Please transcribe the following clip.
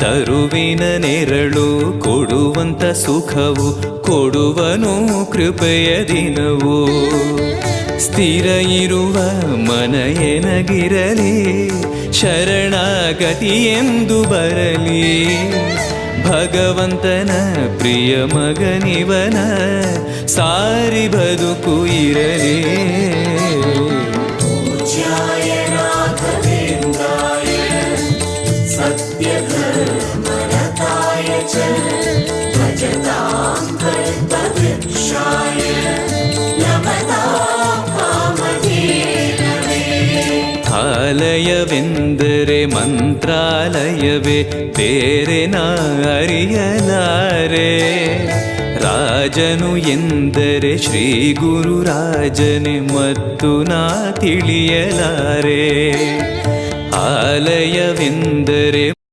ತರುವಿನ ನೆರಳು ಕೊಡುವಂತ ಸುಖವು ಕೊಡುವನು ಕೃಪೆಯ ದಿನವು. ಸ್ಥಿರ ಇರುವ ಮನ ಎನಗಿರಲಿ ಶರಣಾಗತಿ ಎಂದು ಬರಲಿ. ಭಗವಂತನ ಪ್ರಿಯ ಮಗನಿವನ ಸಾರಿ ಬದುಕು ಇರಲಿ. ಆಲಯವೆಂದರೆ ಮಂತ್ರಾಲಯವೇ ಬೇರೆ ನಾ ಅರಿಯಲಾರೆ. ರಾಜನು ಎಂದರೆ ಶ್ರೀ ಗುರುರಾಜನೇ ಮತ್ತು ನಾ ತಿಳಿಯಲಾರೆ. ಆಲಯವೆಂದರೆ